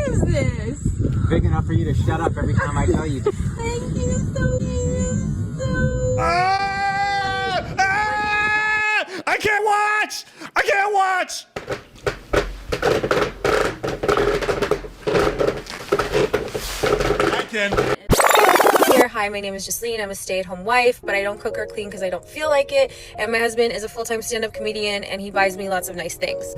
is this? Big enough for you to shut up every time I tell you. Thank you so much. I can't watch! I can't watch! I can. Hi, my name is Jocelyn. I'm a stay-at-home wife, but I don't cook or clean because I don't feel like it. And my husband is a full-time stand-up comedian, and he buys me lots of nice things.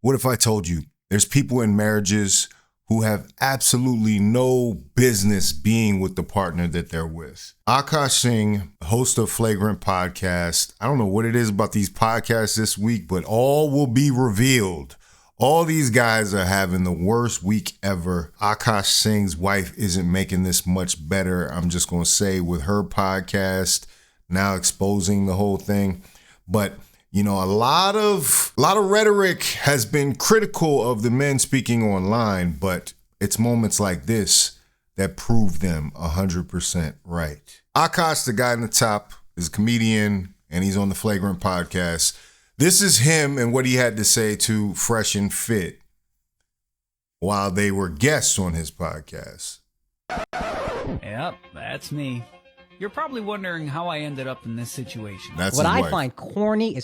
What if I told you there's people in marriages who have absolutely no business being with the partner that they're with? Akaash Singh, host of Flagrant Podcast. I don't know what it is about these podcasts this week, but all will be revealed. All these guys are having the worst week ever. Akaash Singh's wife isn't making this much better. I'm just going to say with her podcast now exposing the whole thing. But, you know, a lot of rhetoric has been critical of the men speaking online, but it's moments like this that prove them 100% right. Akaash, the guy in the top, is a comedian, and he's on the Flagrant Podcast. This is him and what he had to say to Fresh and Fit while they were guests on his podcast. Yep, that's me. You're probably wondering how I ended up in this situation. That's what his I wife. find corny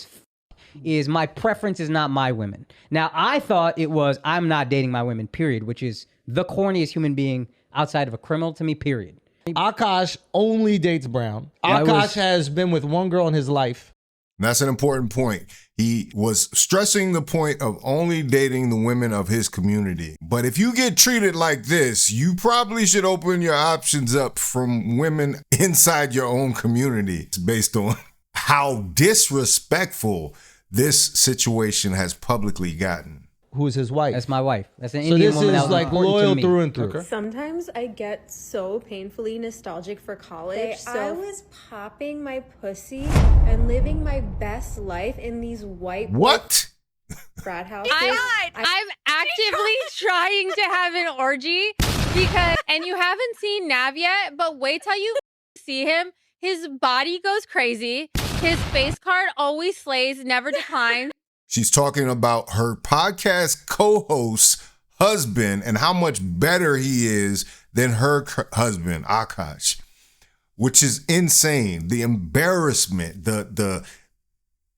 is my preference is not my women. Now, I thought it was I'm not dating my women, period, which is the corniest human being outside of a criminal to me, period. Akaash only dates brown. Akaash has been with one girl in his life. That's an important point. He was stressing the point of only dating the women of his community. But if you get treated like this, you probably should open your options up from women inside your own community. It's based on how disrespectful this situation has publicly gotten. Who's his wife? That's my wife. That's an So Indian this woman. is that was like important to loyal me. through and through. Okay. Sometimes I get so painfully nostalgic for college. I was popping my pussy and living my best life in these white What? frat houses. I'm actively trying to have an orgy because, and you haven't seen Nav yet, but wait till you see him. His body goes crazy. His face card always slays, never declines. She's talking about her podcast co-host's husband and how much better he is than her husband, Akaash, which is insane. The embarrassment, the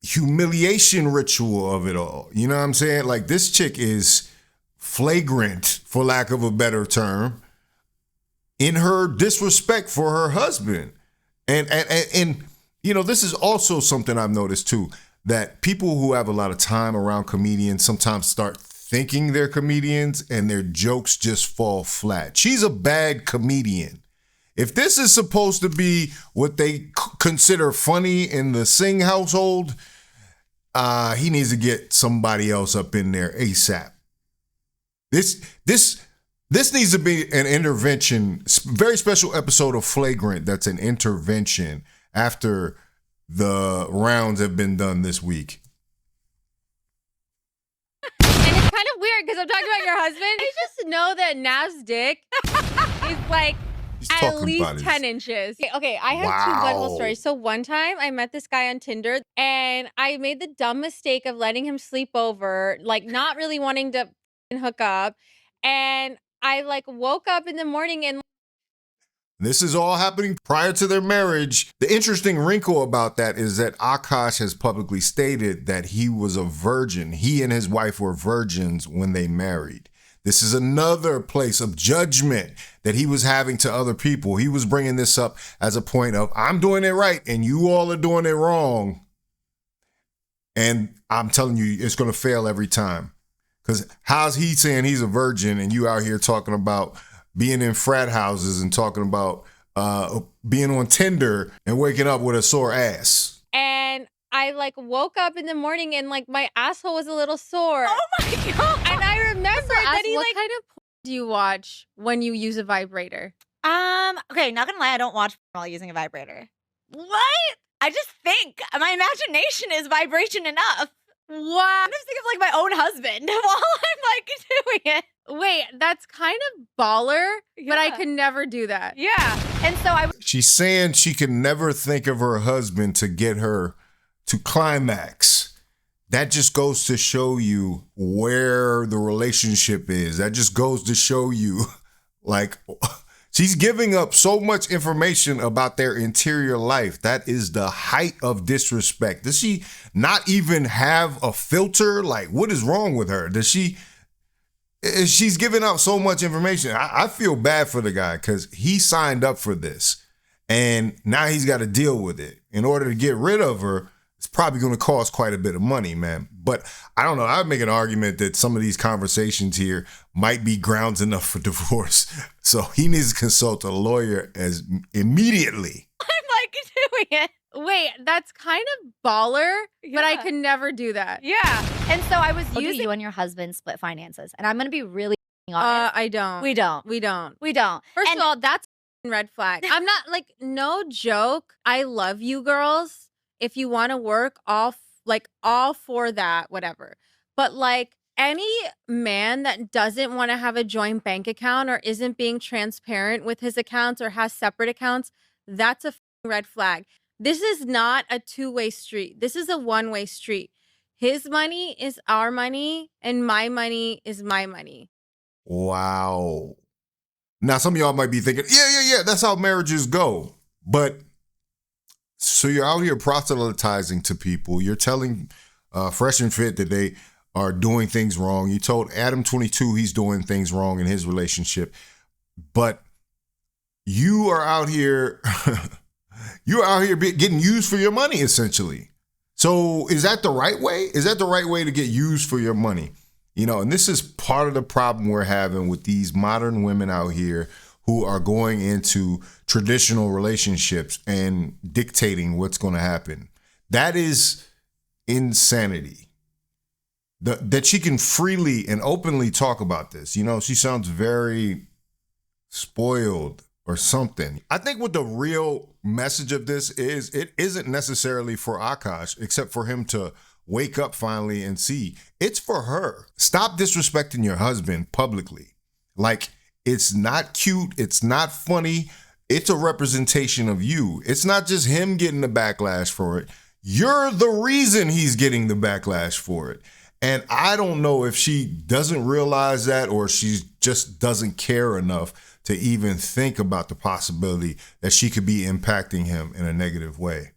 humiliation ritual of it all. You know what I'm saying? Like, this chick is flagrant, for lack of a better term, in her disrespect for her husband. And you know, this is also something I've noticed too, that people who have a lot of time around comedians sometimes start thinking they're comedians and their jokes just fall flat. She's a bad comedian. If this is supposed to be what they consider funny in the Singh household, he needs to get somebody else up in there ASAP. This needs to be an intervention, very special episode of Flagrant that's an intervention after the rounds have been done this week. And it's kind of weird because I'm talking about your husband. I just know that Nav's dick is like at least 10 inches. Okay, I have two butthole stories. So one time I met this guy on Tinder and I made the dumb mistake of letting him sleep over, like not really wanting to hook up. And I like woke up in the morning and This is all happening prior to their marriage. The interesting wrinkle about that is that Akaash has publicly stated that he was a virgin. He and his wife were virgins when they married. This is another place of judgment that he was having to other people. He was bringing this up as a point of, I'm doing it right and you all are doing it wrong. And I'm telling you, it's going to fail every time. Because how's he saying he's a virgin and you out here talking about being in frat houses and talking about being on Tinder and waking up with a sore ass? and I like woke up in the morning and like my asshole was a little sore. Oh my God. And I remember that he what like, kind of do you watch when you use a vibrator? Okay, not gonna lie, I don't watch while using a vibrator. What? I just think my imagination is vibration enough. Wow. I'm just thinking of like my own husband while I'm like doing it. Wait, that's kind of baller, but I Yeah. could never do that. Yeah. And so I She's saying she can never think of her husband to get her to climax. that just goes to show you where the relationship is. That just goes to show you, like, she's giving up so much information about their interior life. That is the height of disrespect. Does she not even have a filter? Like, what is wrong with her? She's giving out so much information. I feel bad for the guy because he signed up for this and now he's got to deal with it. In order to get rid of her, it's probably going to cost quite a bit of money, man. But I don't know. I'd make an argument that some of these conversations here might be grounds enough for divorce. So he needs to consult a lawyer as immediately. I'm like doing it. Wait, that's kind of baller, but I could never do that. Yeah. And so I was using you and your husband split finances. And I'm going to be really honest. I don't. We don't. We don't. We don't. First of all, that's a red flag. I'm not like, no joke. I love you girls. If you want to work, all for that, whatever. But like any man that doesn't want to have a joint bank account or isn't being transparent with his accounts or has separate accounts, that's a red flag. This is not a two-way street. This is a one-way street. His money is our money and my money is my money. Wow. Now, some of y'all might be thinking, yeah, that's how marriages go. But so you're out here proselytizing to people. You're telling Fresh and Fit that they are doing things wrong. You told Adam 22 he's doing things wrong in his relationship. But you are out here, getting used for your money, essentially. So is that the right way? Is that the right way to get used for your money? You know, and this is part of the problem we're having with these modern women out here who are going into traditional relationships and dictating what's going to happen. That is insanity. That she can freely and openly talk about this. You know, she sounds very spoiled or something. I think what the real message of this is, it isn't necessarily for Akaash, except for him to wake up finally and see. It's for her. Stop disrespecting your husband publicly. Like, it's not cute. It's not funny. It's a representation of you. It's not just him getting the backlash for it. You're the reason he's getting the backlash for it. And I don't know if she doesn't realize that or she just doesn't care enough to even think about the possibility that she could be impacting him in a negative way.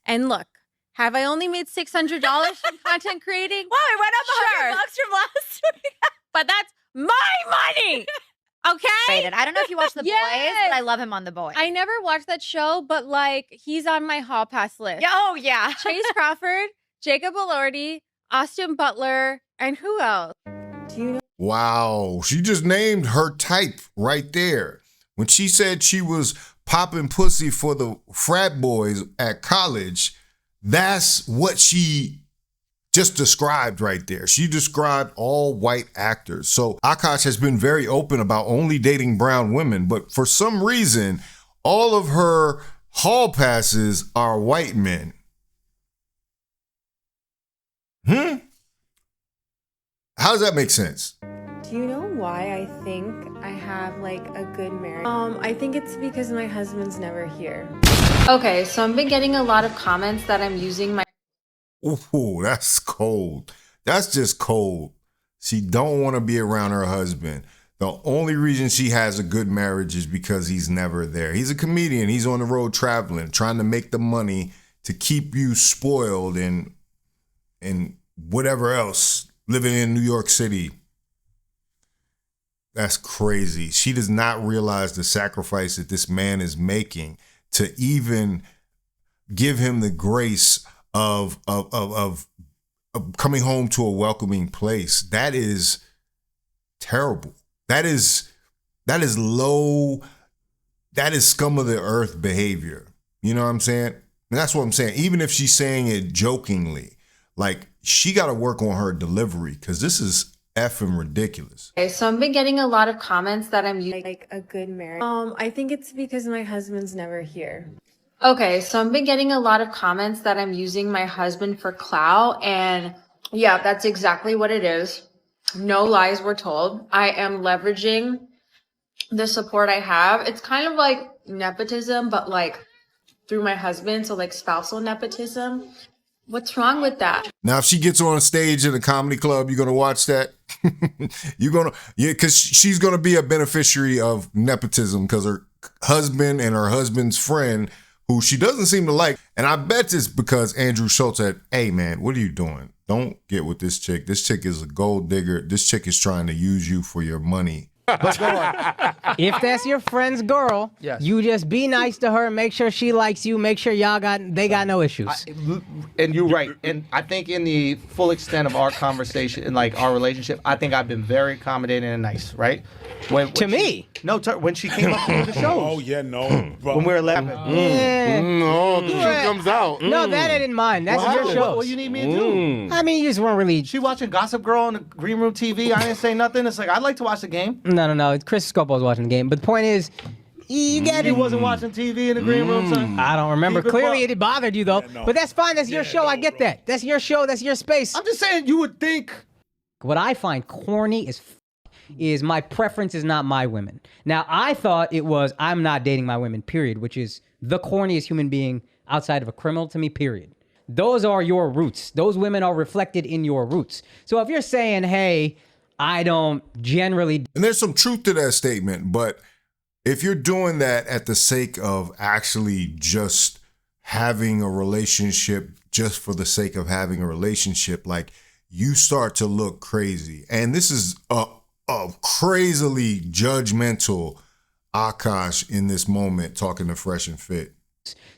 And look, have I only made $600 from content creating? Wow, I went up $100 from last week. But that's my money. Okay. I don't know if you watch The Boys, but I love him on The Boys. I never watched that show, but like he's on my hall pass list. Yeah, oh yeah. Chase Crawford, Jacob Elordi, Austin Butler, and who else? Do you know? Wow, she just named her type right there. When she said she was popping pussy for the frat boys at college, that's what she just described right there. She described all white actors. So Akaash has been very open about only dating brown women, but for some reason, all of her hall passes are white men. How does that make sense? Do you know why I think I have like a good marriage? I think it's because my husband's never here. Okay, so I've been getting a lot of comments that I'm using my... Ooh, that's cold. That's just cold. She don't want to be around her husband. The only reason she has a good marriage is because he's never there. He's a comedian. He's on the road traveling, trying to make the money to keep you spoiled and whatever else, living in New York City. That's crazy. She does not realize the sacrifice that this man is making to even give him the grace of coming home to a welcoming place. That is terrible. That is low. That is scum of the earth behavior. You know what I'm saying? And that's what I'm saying. Even if she's saying it jokingly, like she got to work on her delivery because this is effing ridiculous. Okay, so I've been getting a lot of comments that I'm using Like a good marriage. I think it's because my husband's never here. Okay, so I've been getting a lot of comments that I'm using my husband for clout, and yeah, that's exactly what it is. No lies were told. I am leveraging the support I have. It's kind of like nepotism, but like through my husband, so like spousal nepotism. What's wrong with that? Now, if she gets on stage in a comedy club, you're gonna watch that. Because she's gonna be a beneficiary of nepotism because her husband and her husband's friend, who she doesn't seem to like, and I bet it's because Andrew Schultz said, "Hey, man, what are you doing? Don't get with this chick. This chick is a gold digger. This chick is trying to use you for your money." But go on. If that's your friend's girl, yes, you just be nice to her, make sure she likes you, make sure they got no issues. And you're right. And I think in the full extent of our conversation and like our relationship, I think I've been very accommodating and nice, right? When when she came up to the shows. Oh yeah, no. Bro. When we were 11. No, the truth comes out. No, that I didn't mind. That's your show. What you need me to do? I mean, you just weren't really. She watching Gossip Girl on the Green Room TV. I didn't say nothing. It's like, I'd like to watch the game. No. Chris Scopo was watching the game. But the point is, you got You wasn't watching TV in the Green Room, son? I don't remember. Clearly, it bothered you, though. Yeah, no. But that's fine. That's your show. I get that. That's your show. That's your space. I'm just saying, you would think. What I find corny is my preference is not my women. Now, I thought it was I'm not dating my women, period, which is the corniest human being outside of a criminal to me, period. Those are your roots. Those women are reflected in your roots. So if you're saying, hey, I don't generally... And there's some truth to that statement, but if you're doing that at the sake of actually just having a relationship just for the sake of having a relationship, like, you start to look crazy. And this is a crazily judgmental Akaash in this moment talking to Fresh and Fit.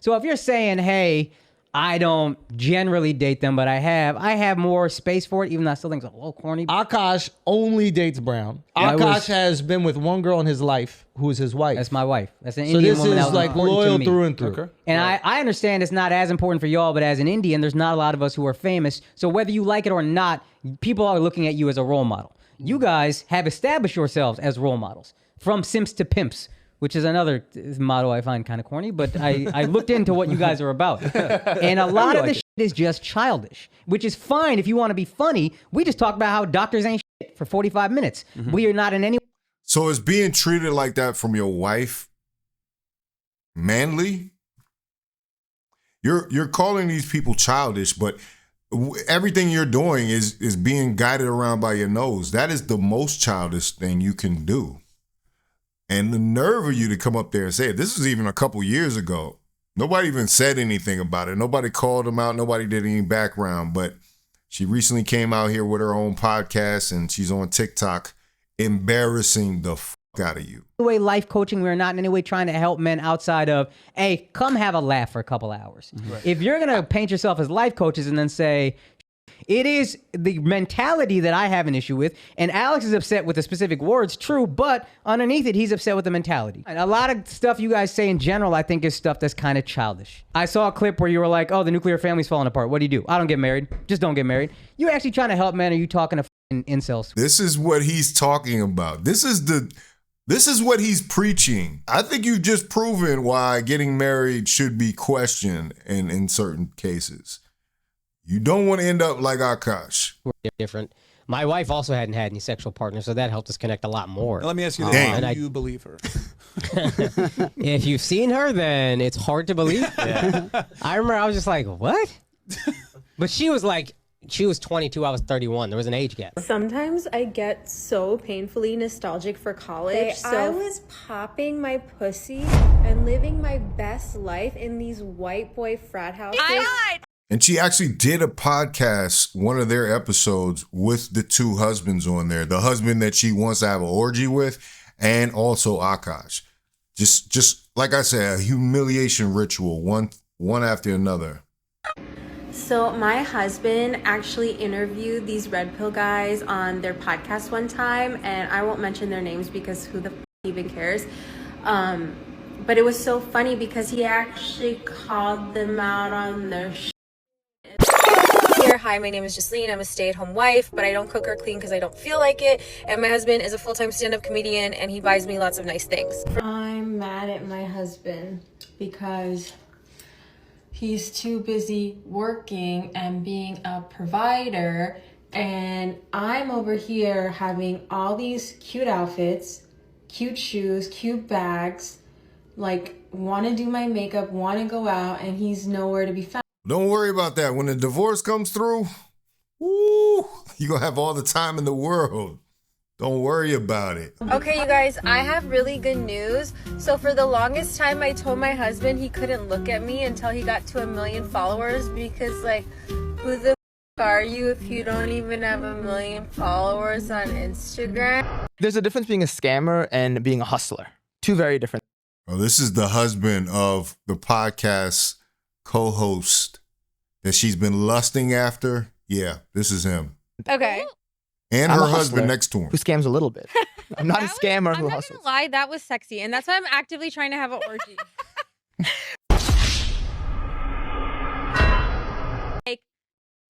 So if you're saying, hey, I don't generally date them, but I have more space for it, even though I still think it's a little corny. Akaash only dates brown. Akaash has been with one girl in his life who is his wife. That's my wife. That's an Indian woman. So this is like loyal through and through. Okay. And I understand it's not as important for y'all, but as an Indian, there's not a lot of us who are famous. So whether you like it or not, people are looking at you as a role model. You guys have established yourselves as role models. From simps to pimps, which is another motto I find kind of corny, but I looked into what you guys are about. And a lot of this shit is just childish, which is fine if you want to be funny. We just talked about how doctors ain't shit for 45 minutes. We are not in any... So is being treated like that from your wife manly? You're calling these people childish, but everything you're doing is being guided around by your nose. That is the most childish thing you can do. And the nerve of you to come up there and say it. This was even a couple years ago. Nobody even said anything about it. Nobody called him out. Nobody did any background. But she recently came out here with her own podcast, and she's on TikTok embarrassing the fuck out of you. Way life coaching, we're not in any way trying to help men outside of, hey, come have a laugh for a couple hours. Right. If you're going to paint yourself as life coaches and then say, it is the mentality that I have an issue with, and Alex is upset with the specific words, true, but underneath it, he's upset with the mentality. And a lot of stuff you guys say in general, I think is stuff that's kind of childish. I saw a clip where you were like, oh, the nuclear family's falling apart. What do? I don't get married. Just don't get married. You actually trying to help men, or are you talking to incels? This is what he's talking about. This is what he's preaching. I think you've just proven why getting married should be questioned in certain cases. You don't want to end up like Akaash. We're different. My wife also hadn't had any sexual partners, so that helped us connect a lot more. Now, let me ask you this. How do you believe her? If you've seen her, then it's hard to believe. Yeah. I remember I was just like, what? But she was 22, I was 31. There was an age gap. Sometimes I get so painfully nostalgic for college. I was popping my pussy and living my best life in these white boy frat houses. And she actually did a podcast, one of their episodes, with the two husbands on there. The husband that she wants to have an orgy with, and also Akaash. Just like I said, a humiliation ritual, one after another. So my husband actually interviewed these red pill guys on their podcast one time, and I won't mention their names because who the f even cares. But it was so funny because he actually called them out on their Hi, my name is Jasleen. I'm a stay-at-home wife, but I don't cook or clean because I don't feel like it. And my husband is a full-time stand-up comedian, and he buys me lots of nice things. I'm mad at my husband because he's too busy working and being a provider, and I'm over here having all these cute outfits, cute shoes, cute bags, like want to do my makeup, want to go out, and he's nowhere to be found. Don't worry about that. When the divorce comes through, woo, you're going to have all the time in the world. Don't worry about it. Okay, you guys, I have really good news. So for the longest time, I told my husband he couldn't look at me until he got to 1 million followers because, like, who the are you if you don't even have 1 million followers on Instagram? There's a difference being a scammer and being a hustler. Two very different. Oh, this is the husband of the podcast co-host that she's been lusting after. Yeah, this is him. Okay. And her husband next to him. Who scams a little bit. I'm not a scammer who I'm not hustles. gonna lie, that was sexy. And that's why I'm actively trying to have an orgy. Like,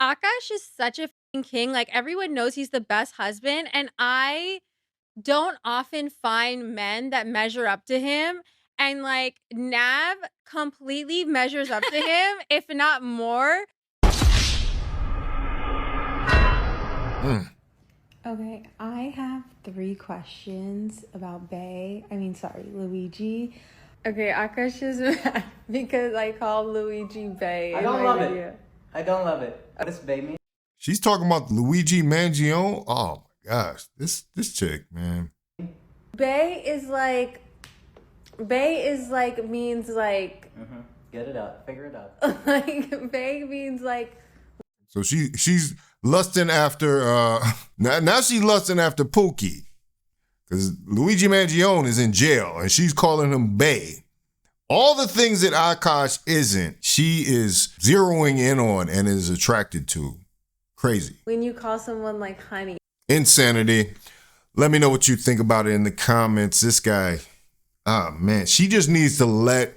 Akaash is such a fucking king. Like, everyone knows he's the best husband. And I don't often find men that measure up to him. And, like, Nav completely measures up to him, if not more. Okay, I have 3 questions about Luigi. Okay, Akaash is mad because I call Luigi Bae. I don't love it. I don't love it. This Bae mean? She's talking about Luigi Mangione. Oh my gosh, this chick, man. Bae is like means like. Get it out. Figure it out. Like Bae means like. So she's lusting after now she's lusting after Pookie. Because Luigi Mangione is in jail and she's calling him Bae. All the things that Akaash isn't, she is zeroing in on and is attracted to. Crazy. When you call someone like honey. Insanity. Let me know what you think about it in the comments. This guy, man, she just needs to let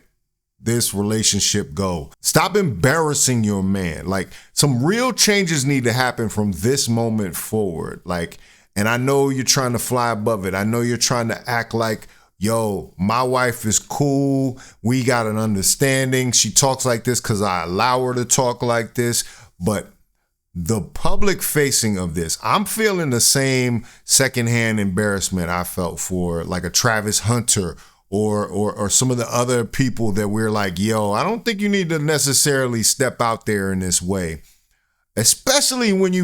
this relationship go. Stop embarrassing your man. Like, some real changes need to happen from this moment forward. Like, and I know you're trying to fly above it. I know you're trying to act like, yo, my wife is cool. We got an understanding. She talks like this because I allow her to talk like this. But the public facing of this, I'm feeling the same secondhand embarrassment I felt for like a Travis Hunter or some of the other people that we're like, yo, I don't think you need to necessarily step out there in this way. Especially when you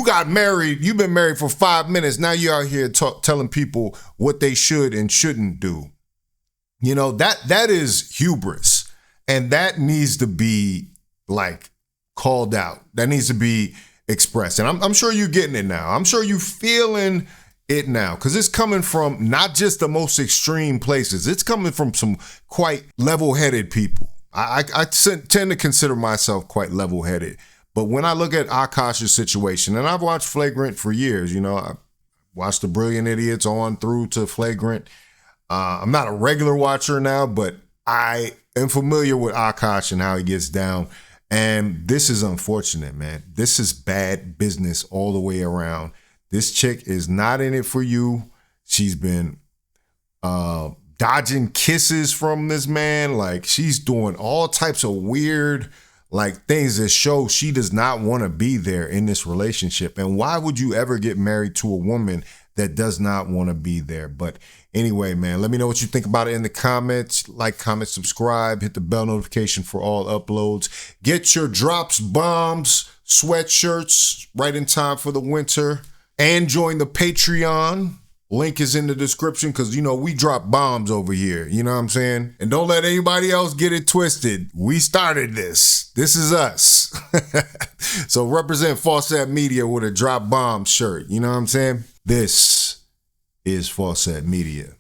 got married, you've been married for 5 minutes. Now you're out here telling people what they should and shouldn't do. You know, that is hubris. And that needs to be like called out. That needs to be expressed. And I'm sure you're getting it now. I'm sure you're feeling it now, because it's coming from not just the most extreme places. It's coming from some quite level-headed people. I tend to consider myself quite level-headed. But when I look at Akaash's situation, and I've watched Flagrant for years, you know, I watched The Brilliant Idiots on through to Flagrant. I'm not a regular watcher now, but I am familiar with Akaash and how he gets down. And this is unfortunate, man. This is bad business all the way around. This chick is not in it for you. She's been dodging kisses from this man. Like, she's doing all types of weird like things that show she does not want to be there in this relationship. And why would you ever get married to a woman that does not want to be there? But anyway, man, let me know what you think about it in the comments. Like, comment, subscribe, hit the bell notification for all uploads. Get your drops, bombs, sweatshirts right in time for the winter. And join the Patreon. Link is in the description because, you know, we drop bombs over here. You know what I'm saying? And don't let anybody else get it twisted. We started this. This is us. So represent Faucette Media with a drop bomb shirt. You know what I'm saying? This is Faucette Media.